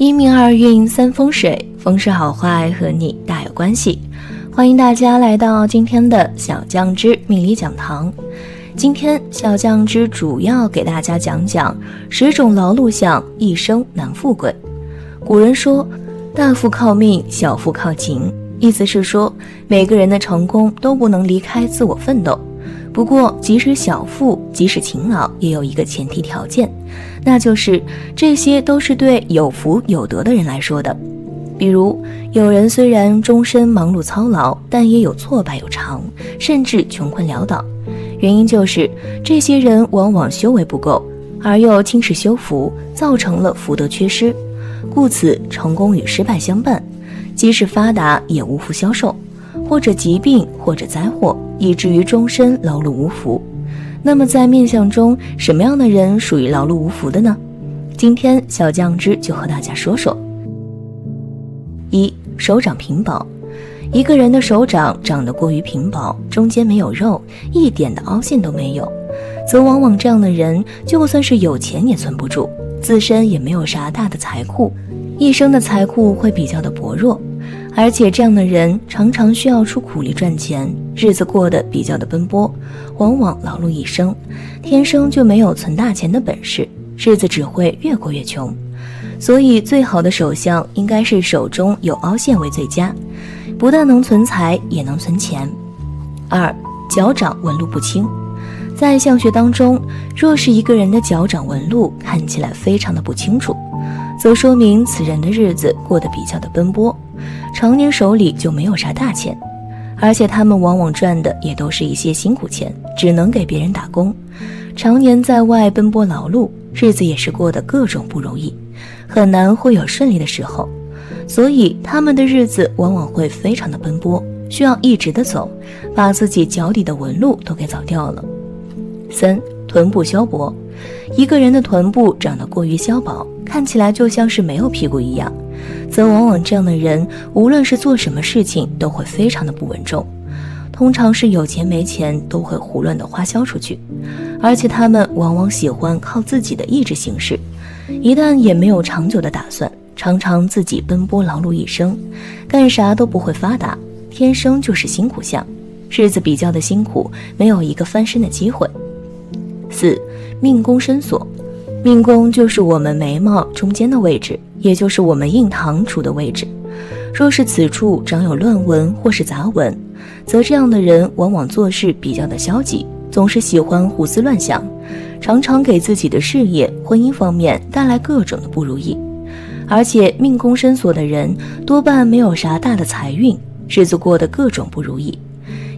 一命二运三风水，风水好坏和你大有关系。欢迎大家来到今天的小酱汁命理讲堂。今天小酱汁主要给大家讲讲10种劳碌相，一生难富贵。古人说大富靠命，小富靠勤，意思是说每个人的成功都不能离开自我奋斗。不过即使小富，即使勤劳，也有一个前提条件，那就是这些都是对有福有德的人来说的。比如有人虽然终身忙碌操劳，但也有挫败有常，甚至穷困潦倒。原因就是这些人往往修为不够，而又轻视修福，造成了福德缺失，故此成功与失败相伴，即使发达也无福消受，或者疾病，或者灾祸，以至于终身劳碌无福。那么在面相中，什么样的人属于劳碌无福的呢？今天小酱汁就和大家说说。1. 手掌平薄。一个人的手掌长得过于平薄，中间没有肉，一点的凹陷都没有，则往往这样的人就算是有钱也存不住，自身也没有啥大的财库，一生的财库会比较的薄弱，而且这样的人常常需要出苦力赚钱，日子过得比较的奔波，往往劳碌一生，天生就没有存大钱的本事，日子只会越过越穷。所以最好的手相应该是手中有凹陷为最佳，不但能存财，也能存钱。2. 脚掌纹路不清。在相学当中，若是一个人的脚掌纹路看起来非常的不清楚，则说明此人的日子过得比较的奔波，常年手里就没有啥大钱，而且他们往往赚的也都是一些辛苦钱，只能给别人打工，常年在外奔波劳碌，日子也是过得各种不容易，很难会有顺利的时候，所以他们的日子往往会非常的奔波，需要一直的走，把自己脚底的纹路都给扫掉了。3. 臀部削薄。一个人的臀部长得过于削薄，看起来就像是没有屁股一样，则往往这样的人无论是做什么事情都会非常的不稳重，通常是有钱没钱都会胡乱的花销出去，而且他们往往喜欢靠自己的意志行事，一旦也没有长久的打算，常常自己奔波劳碌一生，干啥都不会发达，天生就是辛苦相，日子比较的辛苦，没有一个翻身的机会。4. 命宫深锁。命宫就是我们眉毛中间的位置，也就是我们印堂处的位置。若是此处长有乱纹或是杂纹，则这样的人往往做事比较的消极，总是喜欢胡思乱想，常常给自己的事业、婚姻方面带来各种的不如意。而且命宫深锁的人多半没有啥大的财运，日子过得各种不如意。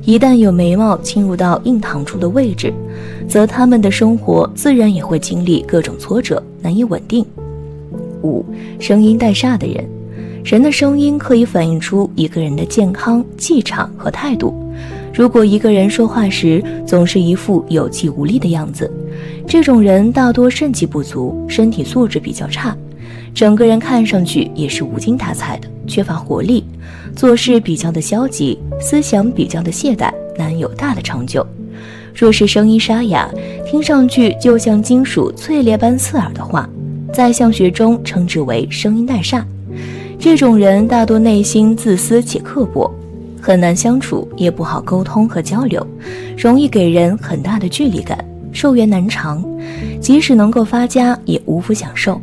一旦有眉毛侵入到印堂处的位置，则他们的生活自然也会经历各种挫折，难以稳定。5. 声音带煞的人。人的声音可以反映出一个人的健康、气场和态度。如果一个人说话时总是一副有气无力的样子，这种人大多肾气不足，身体素质比较差，整个人看上去也是无精打采的，缺乏活力，做事比较的消极，思想比较的懈怠，难有大的成就。若是声音沙哑，听上去就像金属脆裂般刺耳的话，在相学中称之为声音带煞。这种人大多内心自私且刻薄，很难相处，也不好沟通和交流，容易给人很大的距离感，寿元难长，即使能够发家也无福享受。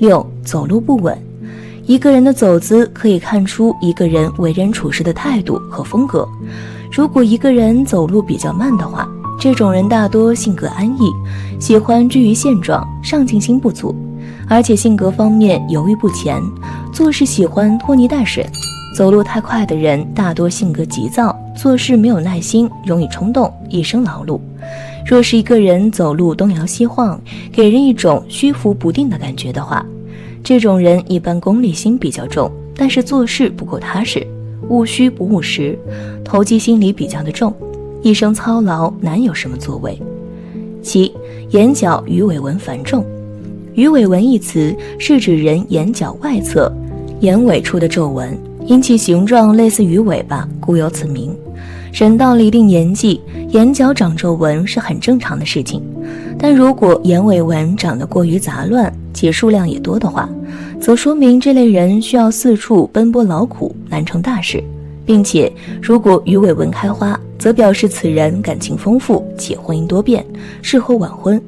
6. 走路不稳。一个人的走姿可以看出一个人为人处事的态度和风格。如果一个人走路比较慢的话，这种人大多性格安逸，喜欢居于现状，上进心不足，而且性格方面犹豫不前，做事喜欢拖泥带水。走路太快的人大多性格急躁，做事没有耐心，容易冲动，一生劳碌。若是一个人走路东摇西晃，给人一种虚浮不定的感觉的话，这种人一般功利心比较重，但是做事不够踏实，务虚不务实，投机心理比较的重，一生操劳，难有什么作为。7. 眼角鱼尾纹繁重。鱼尾纹一词是指人眼角外侧眼尾处的皱纹，因其形状类似鱼尾巴，故有此名。人到了一定年纪，眼角长皱纹是很正常的事情，但如果眼尾纹长得过于杂乱且数量也多的话，则说明这类人需要四处奔波劳苦，难成大事，并且如果鱼尾纹开花，则表示此人感情丰富且婚姻多变，适合晚婚。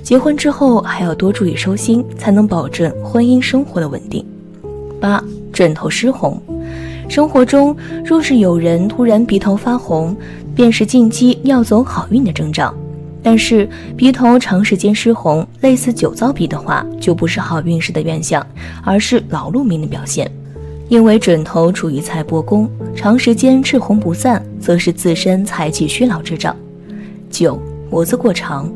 结婚之后还要多注意收心，才能保证婚姻生活的稳定。8. 枕头湿红。生活中若是有人突然鼻头发红，便是近期要走好运的征兆。但是鼻头长时间湿红，类似酒糟鼻的话，就不是好运势的愿象，而是劳碌命的表现。因为枕头处于财帛宫，长时间赤红不散，则是自身财气虚劳之兆。9. 脖子过长。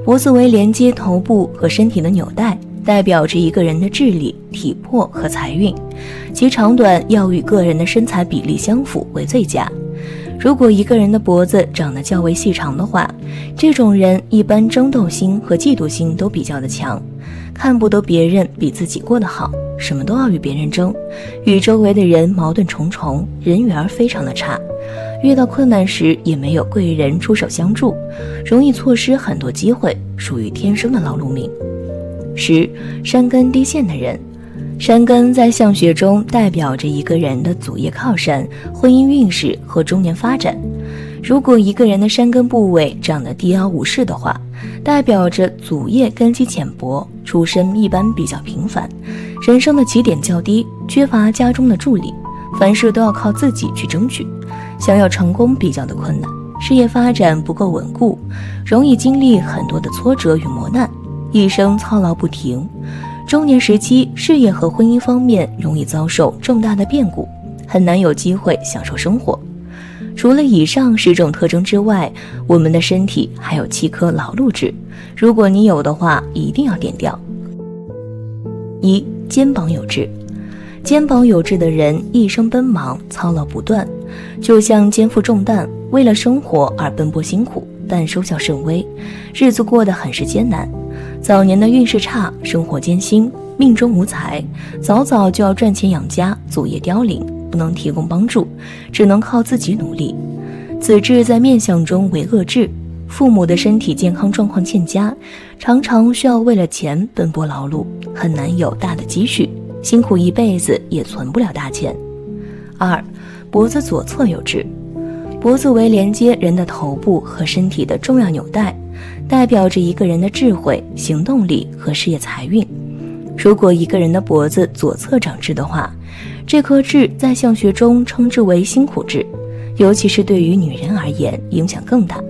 脖子为连接头部和身体的纽带，代表着一个人的智力、体魄和财运，其长短要与个人的身材比例相符为最佳。如果一个人的脖子长得较为细长的话，这种人一般争斗心和嫉妒心都比较的强，看不得别人比自己过得好，什么都要与别人争，与周围的人矛盾重重，人缘非常的差，遇到困难时也没有贵人出手相助，容易错失很多机会，属于天生的劳碌命。10. 山根低陷的人。山根在相学中代表着一个人的祖业靠山、婚姻运势和中年发展。如果一个人的山根部位长得低凹无势的话，代表着祖业根基浅薄，出身一般比较平凡，人生的起点较低，缺乏家中的助力，凡事都要靠自己去争取，想要成功比较的困难，事业发展不够稳固，容易经历很多的挫折与磨难，一生操劳不停。中年时期，事业和婚姻方面容易遭受重大的变故，很难有机会享受生活。除了以上10种特征之外，我们的身体还有7颗劳碌痣，如果你有的话，一定要点掉。1. 肩膀有痣。肩膀有痣的人一生奔忙，操劳不断，就像肩负重担，为了生活而奔波辛苦，但收效甚微，日子过得很是艰难。早年的运势差，生活艰辛，命中无财，早早就要赚钱养家，祖业凋零，不能提供帮助，只能靠自己努力。此痣在面相中为恶痣，父母的身体健康状况欠佳，常常需要为了钱奔波劳碌，很难有大的积蓄，辛苦一辈子也存不了大钱。2. 脖子左侧有痣。脖子为连接人的头部和身体的重要纽带，代表着一个人的智慧、行动力和事业财运。如果一个人的脖子左侧长痣的话，这颗痣在相学中称之为辛苦痣，尤其是对于女人而言影响更大。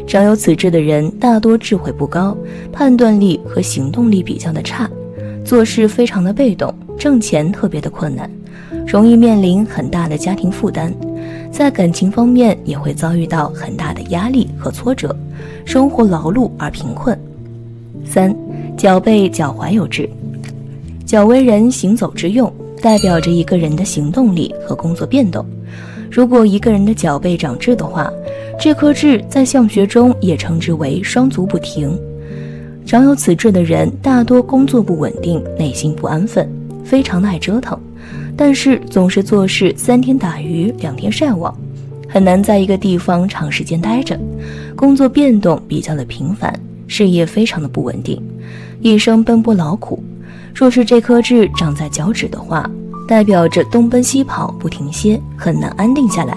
长有此痣的人大多智慧不高，判断力和行动力比较的差，做事非常的被动，挣钱特别的困难，容易面临很大的家庭负担，在感情方面也会遭遇到很大的压力和挫折，生活劳碌而贫困。3. 脚背脚踝有痣。脚为人行走之用，代表着一个人的行动力和工作变动。如果一个人的脚背长痣的话，这颗痣在相学中也称之为双足不停。长有此痣的人大多工作不稳定，内心不安分，非常的爱折腾，但是总是做事3天打鱼2天晒网，很难在一个地方长时间待着，工作变动比较的频繁，事业非常的不稳定，一生奔波劳苦。若是这颗痣长在脚趾的话，代表着东奔西跑不停歇，很难安定下来。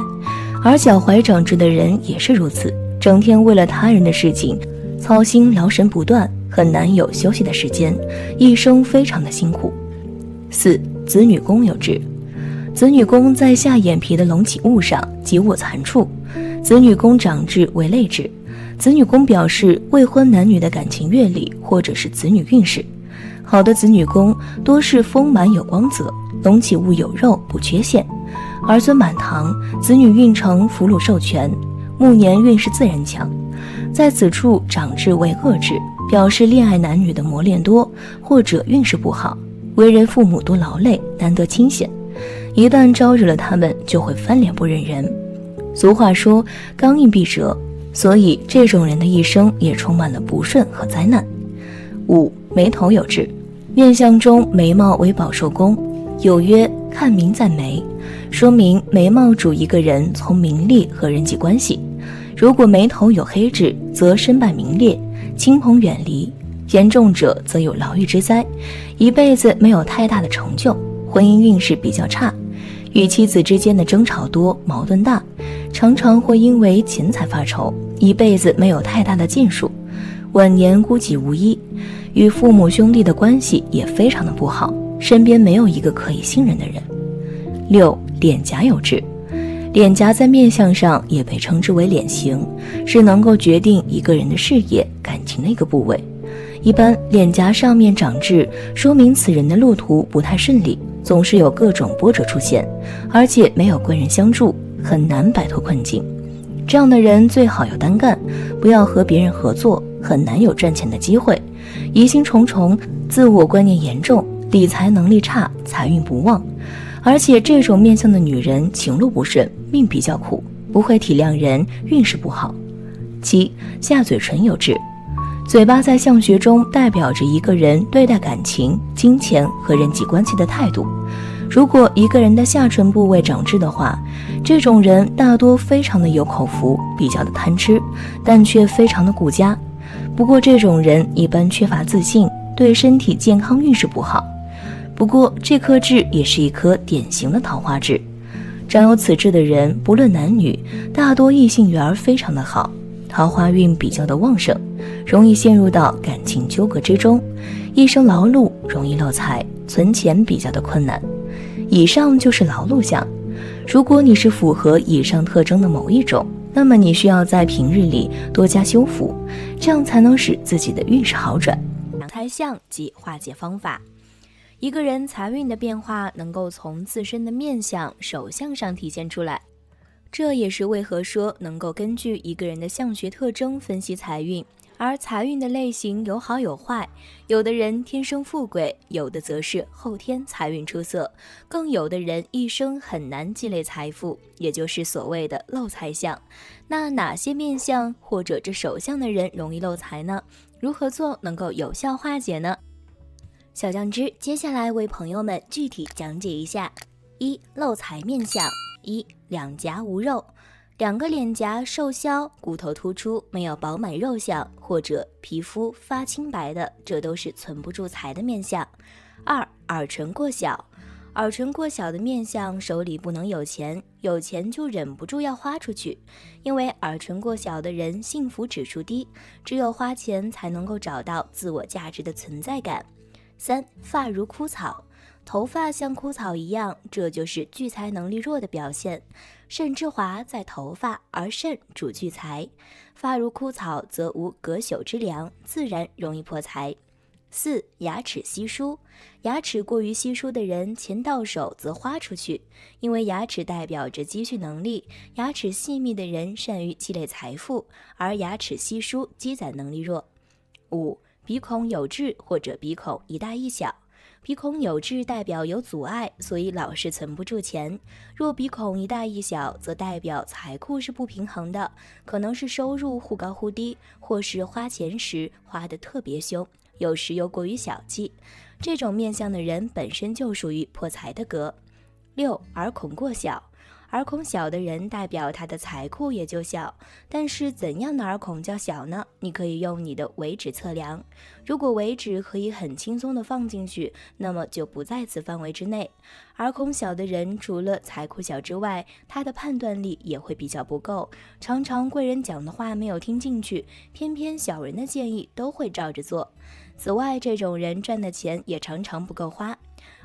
而脚踝长痣的人也是如此，整天为了他人的事情操心劳神不断，很难有休息的时间，一生非常的辛苦。4. 子女宫有痣。子女宫在下眼皮的隆起物上，即卧残处，子女宫长痣为累痣。子女宫表示未婚男女的感情阅历或者是子女运势。好的子女宫多是丰满有光泽，隆起物有肉，不缺陷，儿孙满堂，子女运程福禄寿全，暮年运势自然强。在此处长痣为恶痣，表示恋爱男女的磨练多，或者运势不好，为人父母多劳累，难得清闲，一旦招惹了他们，就会翻脸不认人。俗话说刚硬必折，所以这种人的一生也充满了不顺和灾难。5. 眉头有痣。面相中眉毛为保寿宫，有曰看名在眉，说明眉毛主一个人从名利和人际关系。如果眉头有黑痣，则身败名裂，亲朋远离，严重者则有牢狱之灾，一辈子没有太大的成就，婚姻运势比较差，与妻子之间的争吵多，矛盾大，常常会因为钱财发愁，一辈子没有太大的建树，晚年孤寂无依，与父母兄弟的关系也非常的不好，身边没有一个可以信任的人。6. 脸颊有痣。脸颊在面相上也被称之为脸型，是能够决定一个人的事业、感情的一个部位。一般脸颊上面长痣，说明此人的路途不太顺利，总是有各种波折出现，而且没有贵人相助，很难摆脱困境。这样的人最好要单干，不要和别人合作，很难有赚钱的机会。疑心重重，自我观念严重，理财能力差，财运不旺。而且这种面相的女人情路不顺，命比较苦，不会体谅人，运势不好。7. 下嘴唇有痣。嘴巴在相学中代表着一个人对待感情、金钱和人际关系的态度。如果一个人的下唇部位长痣的话，这种人大多非常的有口福，比较的贪吃，但却非常的顾家。不过这种人一般缺乏自信，对身体健康运势不好。不过这颗痣也是一颗典型的桃花痣，长有此痣的人不论男女，大多异性缘非常的好，桃花运比较的旺盛，容易陷入到感情纠葛之中，一生劳碌，容易漏财，存钱比较的困难。以上就是劳碌相。如果你是符合以上特征的某一种，那么你需要在平日里多加修复，这样才能使自己的运势好转。财相及化解方法。一个人财运的变化能够从自身的面相、手相上体现出来，这也是为何说能够根据一个人的相学特征分析财运。而财运的类型有好有坏，有的人天生富贵，有的则是后天财运出色，更有的人一生很难积累财富，也就是所谓的漏财相。那哪些面相或者这手相的人容易漏财呢？如何做能够有效化解呢？小酱汁接下来为朋友们具体讲解一下。1. 漏财面相。1. 两颊无肉，两个脸颊瘦削，骨头突出，没有饱满肉相，或者皮肤发青白的，这都是存不住财的面相。2. 耳唇过小，耳唇过小的面相，手里不能有钱，有钱就忍不住要花出去，因为耳唇过小的人幸福指数低，只有花钱才能够找到自我价值的存在感。3. 发如枯草，头发像枯草一样，这就是聚财能力弱的表现。肾之华在头发，而肾主聚财，发如枯草则无隔朽之良，自然容易破财。4. 牙齿稀疏，牙齿过于稀疏的人，钱到手则花出去，因为牙齿代表着积蓄能力，牙齿细密的人善于积累财富，而牙齿稀疏积攒能力弱。5. 鼻孔有痣或者鼻孔一大一小，鼻孔有痣代表有阻碍，所以老是存不住钱。若鼻孔一大一小，则代表财库是不平衡的，可能是收入忽高忽低，或是花钱时花得特别凶，有时又过于小气。这种面相的人本身就属于破财的格。6. 耳孔过小，耳孔小的人代表他的财库也就小，但是怎样的耳孔较小呢？你可以用你的尾指测量，如果尾指可以很轻松的放进去，那么就不在此范围之内。耳孔小的人除了财库小之外，他的判断力也会比较不够，常常贵人讲的话没有听进去，偏偏小人的建议都会照着做。此外，这种人赚的钱也常常不够花。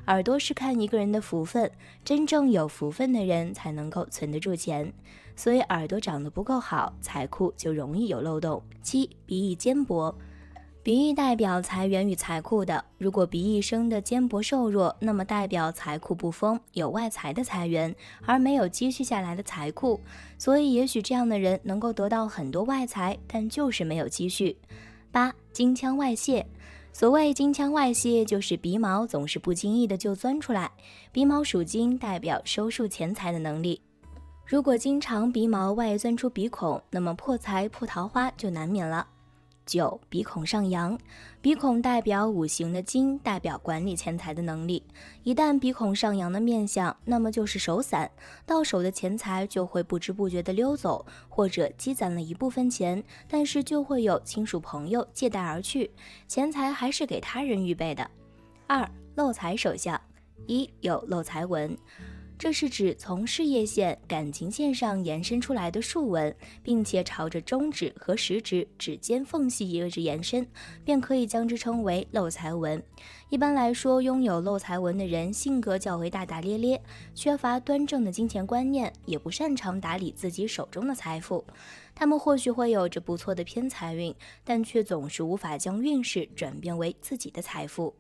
耳朵是看一个人的福分，真正有福分的人才能够存得住钱，所以耳朵长得不够好，财库就容易有漏洞。7. 鼻翼肩薄，鼻翼代表财源与财库的，如果鼻翼生的肩薄瘦弱，那么代表财库不丰，有外财的财源，而没有积蓄下来的财库，所以也许这样的人能够得到很多外财，但就是没有积蓄。8. 金腔外泄，所谓金腔外泄，就是鼻毛总是不经意的就钻出来，鼻毛属金，代表收束钱财的能力。如果经常鼻毛外钻出鼻孔，那么破财破桃花就难免了。9. 鼻孔上扬。鼻孔代表五行的金，代表管理钱财的能力。一旦鼻孔上扬的面相，那么就是手散，到手的钱财就会不知不觉地溜走，或者积攒了一部分钱，但是就会有亲属朋友借贷而去，钱财还是给他人预备的。2. 漏财手相。1. 有漏财纹。这是指从事业线、感情线上延伸出来的竖纹，并且朝着中指和食指指尖缝隙一直延伸，便可以将之称为漏财纹。一般来说，拥有漏财纹的人性格较为大大咧咧，缺乏端正的金钱观念，也不擅长打理自己手中的财富。他们或许会有着不错的偏财运，但却总是无法将运势转变为自己的财富。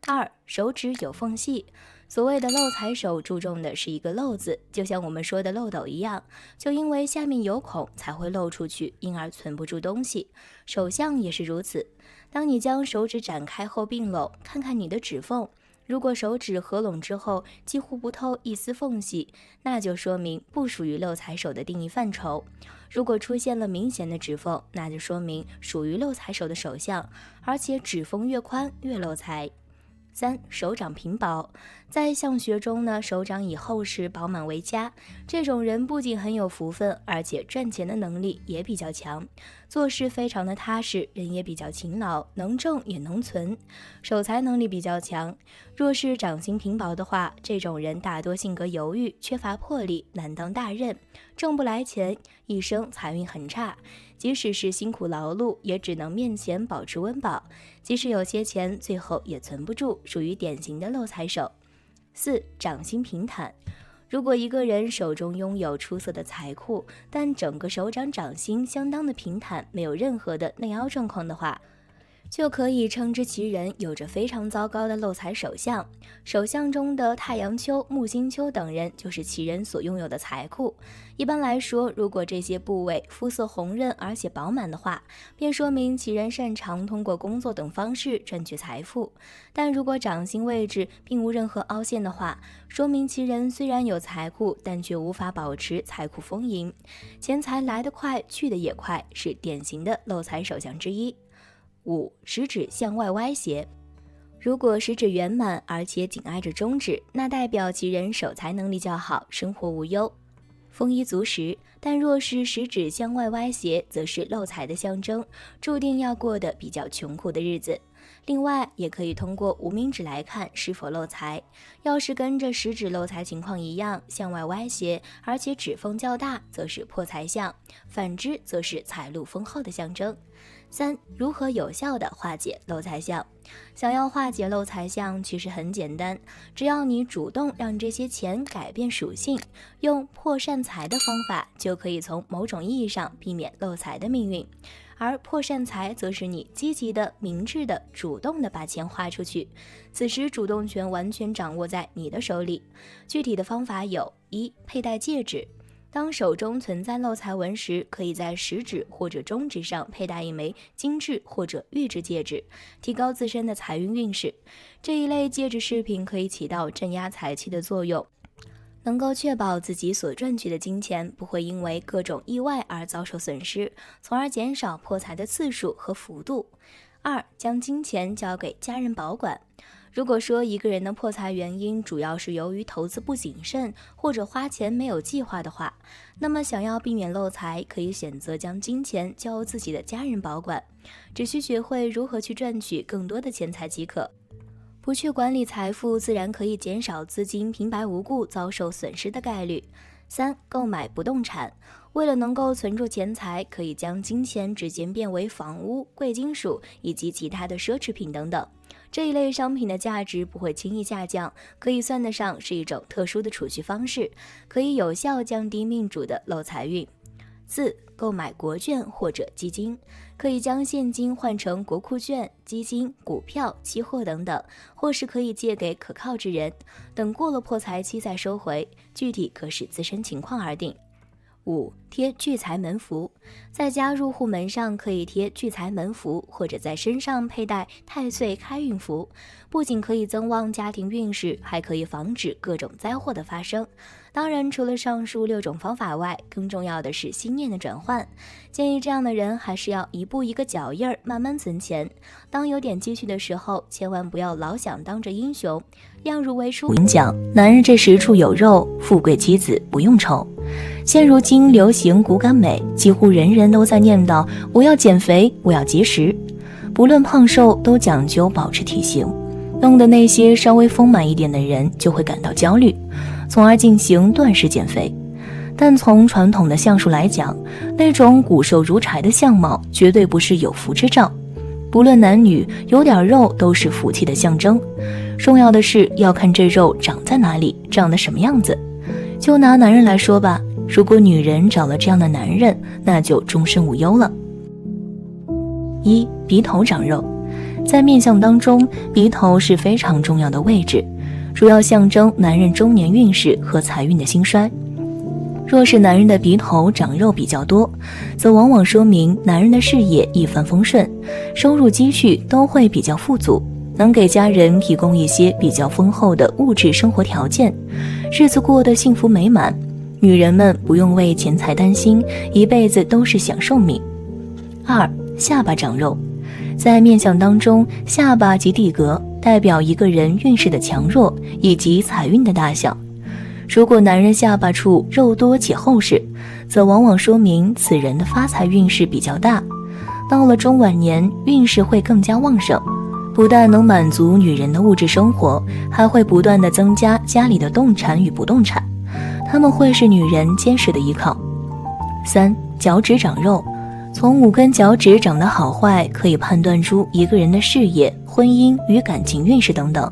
2. 手指有缝隙。所谓的漏财手注重的是一个漏字，就像我们说的漏斗一样，就因为下面有孔才会漏出去，因而存不住东西。手相也是如此，当你将手指展开后并拢，看看你的指缝，如果手指合拢之后几乎不透一丝缝隙，那就说明不属于漏财手的定义范畴。如果出现了明显的指缝，那就说明属于漏财手的手相，而且指缝越宽越漏财。3. 手掌平薄。在相学中呢，手掌以厚实饱满为佳，这种人不仅很有福分，而且赚钱的能力也比较强，做事非常的踏实，人也比较勤劳，能挣也能存，守财能力比较强。若是掌心平薄的话，这种人大多性格犹豫，缺乏魄力，难当大任，挣不来钱，一生财运很差，即使是辛苦劳碌，也只能面前保持温饱，即使有些钱，最后也存不住，属于典型的漏财手。4. 掌心平坦。如果一个人手中拥有出色的财库，但整个手掌掌心相当的平坦，没有任何的内凹状况的话，就可以称之其人有着非常糟糕的漏财手相。手相中的太阳丘、木星丘等人就是其人所拥有的财库。一般来说，如果这些部位肤色红润而且饱满的话，便说明其人擅长通过工作等方式赚取财富。但如果掌心位置并无任何凹陷的话，说明其人虽然有财库，但却无法保持财库丰盈，钱财来得快去得也快，是典型的漏财手相之一。5. 食指向外歪斜。如果食指圆满而且紧挨着中指，那代表其人守财能力较好，生活无忧，丰衣足食。但若是食指向外歪斜，则是漏财的象征，注定要过得比较穷苦的日子。另外，也可以通过无名指来看是否漏财，要是跟着食指漏财情况一样，向外歪斜，而且指缝较大，则是破财相，反之则是财路丰厚的象征。3. 如何有效地化解漏财相？想要化解漏财相，其实很简单，只要你主动让这些钱改变属性，用破善财的方法，就可以从某种意义上避免漏财的命运。而破善财则是你积极的、明智的、主动的把钱花出去，此时主动权完全掌握在你的手里。具体的方法有： 1. 佩戴戒指。当手中存在漏财纹时，可以在食指或者中指上佩戴一枚金质或者玉质戒指，提高自身的财运运势。这一类戒指饰品可以起到镇压财气的作用，能够确保自己所赚取的金钱不会因为各种意外而遭受损失，从而减少破财的次数和幅度。2. 将金钱交给家人保管。如果说一个人的破财原因主要是由于投资不谨慎或者花钱没有计划的话，那么想要避免漏财，可以选择将金钱交由自己的家人保管，只需学会如何去赚取更多的钱财即可。不去管理财富，自然可以减少资金平白无故遭受损失的概率。3. 购买不动产。为了能够存住钱财，可以将金钱直接变为房屋、贵金属以及其他的奢侈品等等。这一类商品的价值不会轻易下降，可以算得上是一种特殊的储蓄方式，可以有效降低命主的漏财运。4. 购买国券或者基金。可以将现金换成国库券、基金、股票、期货等等，或是可以借给可靠之人，等过了破财期再收回，具体可视自身情况而定。5. 贴聚财门符。在家入户门上可以贴聚财门符，或者在身上佩戴太岁开运符，不仅可以增旺家庭运势，还可以防止各种灾祸的发生。当然，除了上述6种方法外，更重要的是心念的转换。建议这样的人还是要一步一个脚印儿，慢慢存钱。当有点积蓄的时候，千万不要老想当着英雄。量入为出。我跟你讲，男人这10处有肉，富贵妻子不用愁。现如今流行骨感美，几乎人人都在念叨我要减肥，我要节食。不论胖瘦，都讲究保持体型，弄得那些稍微丰满一点的人就会感到焦虑，从而进行断食减肥。但从传统的相术来讲，那种骨瘦如柴的相貌绝对不是有福之兆。不论男女，有点肉都是福气的象征。重要的是要看这肉长在哪里，长得什么样子。就拿男人来说吧，如果女人找了这样的男人，那就终身无忧了。1. 鼻头长肉。在面相当中，鼻头是非常重要的位置，主要象征男人中年运势和财运的兴衰。若是男人的鼻头长肉比较多，则往往说明男人的事业一帆风顺，收入积蓄都会比较富足，能给家人提供一些比较丰厚的物质生活条件，日子过得幸福美满。女人们不用为钱财担心，一辈子都是享受命。2. 下巴长肉。在面相当中，下巴及地格代表一个人运势的强弱以及财运的大小。如果男人下巴处肉多且厚实，则往往说明此人的发财运势比较大，到了中晚年运势会更加旺盛，不但能满足女人的物质生活，还会不断地增加家里的动产与不动产，他们会是女人坚实的依靠。3. 脚趾长肉。从5根脚趾长得好坏，可以判断出一个人的事业、婚姻与感情运势等等。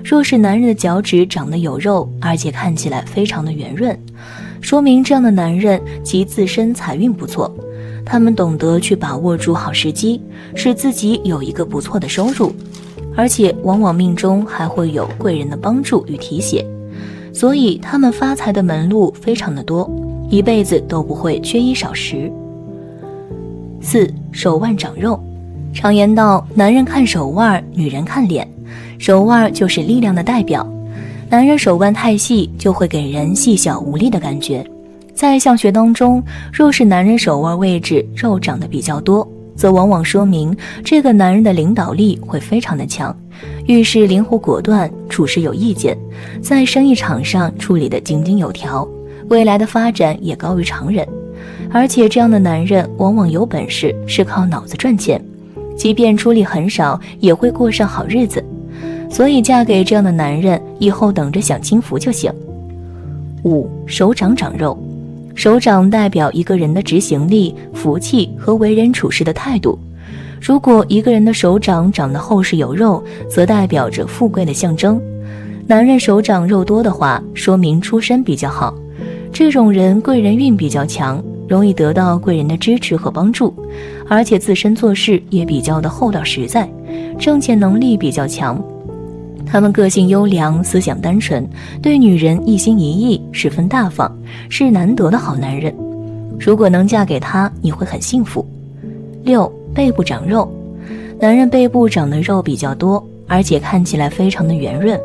若是男人的脚趾长得有肉，而且看起来非常的圆润，说明这样的男人其自身财运不错，他们懂得去把握住好时机，使自己有一个不错的收入，而且往往命中还会有贵人的帮助与提携，所以他们发财的门路非常的多，一辈子都不会缺衣少食。4. 手腕长肉。常言道，男人看手腕，女人看脸，手腕就是力量的代表。男人手腕太细，就会给人细小无力的感觉。在相学当中，若是男人手腕位置肉长得比较多，则往往说明这个男人的领导力会非常的强，遇事灵活果断，处事有意见，在生意场上处理得井井有条，未来的发展也高于常人。而且这样的男人往往有本事，是靠脑子赚钱，即便出力很少，也会过上好日子。所以嫁给这样的男人，以后等着享清福就行。5. 手掌长肉。手掌代表一个人的执行力、福气和为人处事的态度。如果一个人的手掌长得厚实有肉，则代表着富贵的象征。男人手掌肉多的话，说明出身比较好，这种人贵人运比较强，容易得到贵人的支持和帮助，而且自身做事也比较的厚道实在，挣钱能力比较强。他们个性优良，思想单纯，对女人一心一意，十分大方，是难得的好男人。如果能嫁给他，你会很幸福。6. 背部长肉。男人背部长的肉比较多，而且看起来非常的圆润，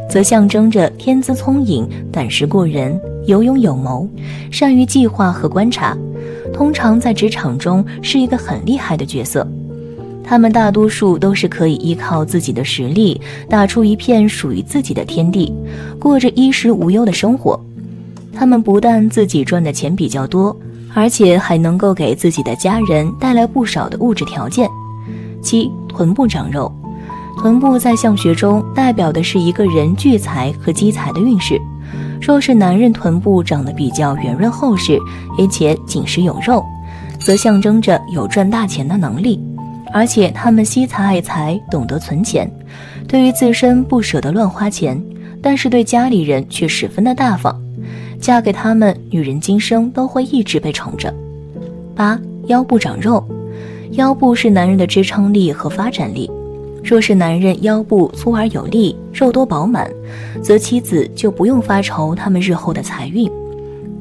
则象征着天资聪颖，胆识过人，有勇有谋，善于计划和观察，通常在职场中是一个很厉害的角色。他们大多数都是可以依靠自己的实力，打出一片属于自己的天地，过着衣食无忧的生活。他们不但自己赚的钱比较多，而且还能够给自己的家人带来不少的物质条件。7. 臀部长肉。臀部在相学中代表的是一个人聚财和积财的运势。若是男人臀部长得比较圆润厚实，而且紧实有肉，则象征着有赚大钱的能力，而且他们惜财爱财，懂得存钱，对于自身不舍得乱花钱，但是对家里人却十分的大方。嫁给他们，女人今生都会一直被宠着。8. 腰部长肉。腰部是男人的支撑力和发展力，若是男人腰部粗而有力，肉多饱满，则妻子就不用发愁他们日后的财运。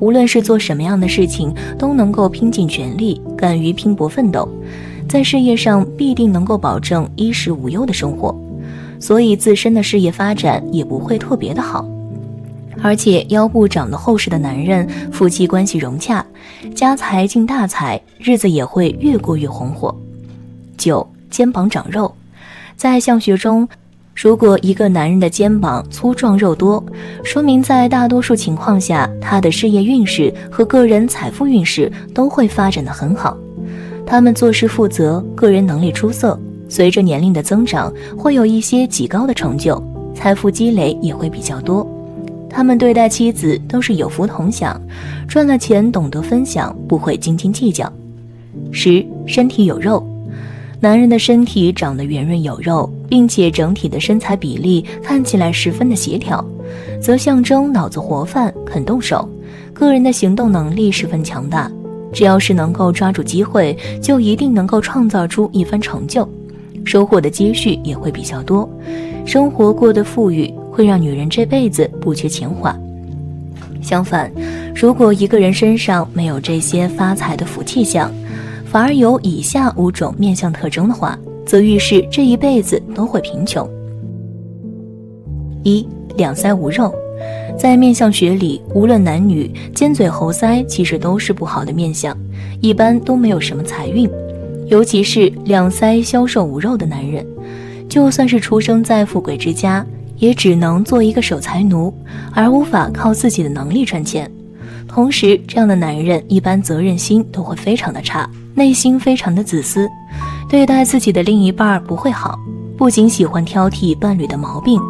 无论是做什么样的事情，都能够拼尽全力，敢于拼搏奋斗，在事业上必定能够保证衣食无忧的生活，所以自身的事业发展也不会特别的好。而且腰部长得厚实的男人，夫妻关系融洽，家财进大财，日子也会越过越红火。9. 肩膀长肉。在相学中，如果一个男人的肩膀粗壮肉多，说明在大多数情况下，他的事业运势和个人财富运势都会发展得很好。他们做事负责，个人能力出色，随着年龄的增长，会有一些极高的成就，财富积累也会比较多。他们对待妻子都是有福同享，赚了钱懂得分享，不会斤斤计较。10. 身体有肉。男人的身体长得圆润有肉，并且整体的身材比例看起来十分的协调，则象征脑子活泛，肯动手，个人的行动能力十分强大。只要是能够抓住机会，就一定能够创造出一番成就，收获的积蓄也会比较多，生活过得富裕，会让女人这辈子不缺钱花。相反，如果一个人身上没有这些发财的福气相，反而有以下5种面相特征的话，则预示这一辈子都会贫穷。1. 两腮无肉。在面相学里，无论男女，尖嘴猴腮其实都是不好的面相，一般都没有什么财运。尤其是两腮消瘦无肉的男人，就算是出生在富贵之家，也只能做一个守财奴，而无法靠自己的能力赚钱。同时，这样的男人一般责任心都会非常的差，内心非常的自私，对待自己的另一半不会好，不仅喜欢挑剔伴侣的毛病，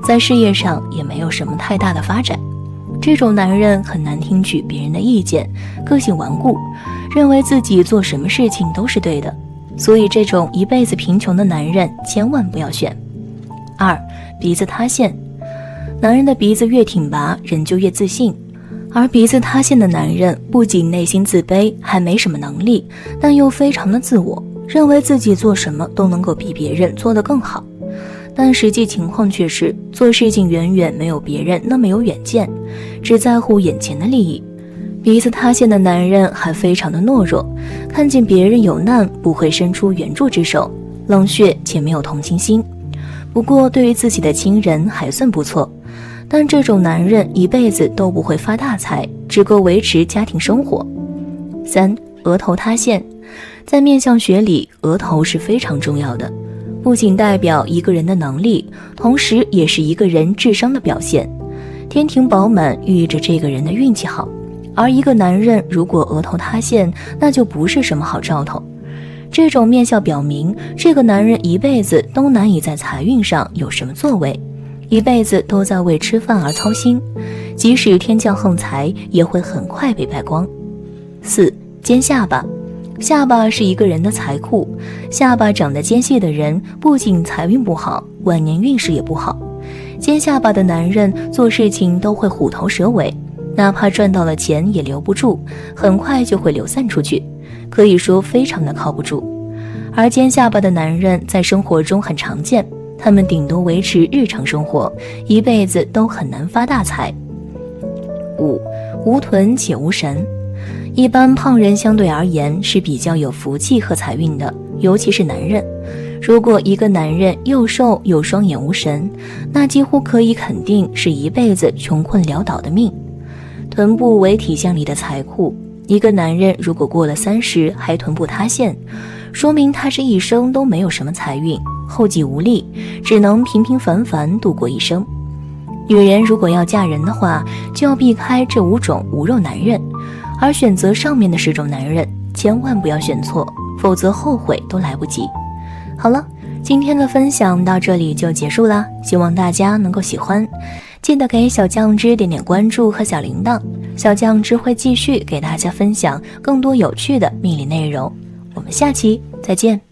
在事业上也没有什么太大的发展。这种男人很难听取别人的意见，个性顽固，认为自己做什么事情都是对的，所以这种一辈子贫穷的男人千万不要选。2. 鼻子塌陷。男人的鼻子越挺拔，人就越自信，而鼻子塌陷的男人不仅内心自卑，还没什么能力，但又非常的自我，认为自己做什么都能够比别人做得更好，但实际情况却是做事情远远没有别人那么有远见，只在乎眼前的利益。鼻子塌陷的男人还非常的懦弱，看见别人有难不会伸出援助之手，冷血且没有同情心。不过对于自己的亲人还算不错，但这种男人一辈子都不会发大财，只够维持家庭生活。3. 额头塌陷。在面相学里，额头是非常重要的，不仅代表一个人的能力，同时也是一个人智商的表现。天庭饱满寓意着这个人的运气好，而一个男人如果额头塌陷，那就不是什么好兆头。这种面相表明，这个男人一辈子都难以在财运上有什么作为，一辈子都在为吃饭而操心，即使天降横财，也会很快被败光。4. 尖下巴。下巴是一个人的财库，下巴长得尖细的人，不仅财运不好，晚年运势也不好。尖下巴的男人做事情都会虎头蛇尾，哪怕赚到了钱也留不住，很快就会流散出去，可以说非常的靠不住。而尖下巴的男人在生活中很常见，他们顶多维持日常生活，一辈子都很难发大财。5. 无臀且无神。一般胖人相对而言是比较有福气和财运的，尤其是男人。如果一个男人又瘦又双眼无神，那几乎可以肯定是一辈子穷困潦倒的命。臀部为体相里的财库，一个男人如果过了30还臀部塌陷，说明他这一生都没有什么财运，后继无力，只能平平凡凡度过一生。女人如果要嫁人的话，就要避开这5种无肉男人，而选择上面的10种男人，千万不要选错，否则后悔都来不及。好了，今天的分享到这里就结束啦，希望大家能够喜欢，记得给小酱汁点点关注和小铃铛，小酱汁会继续给大家分享更多有趣的命理内容，我们下期再见。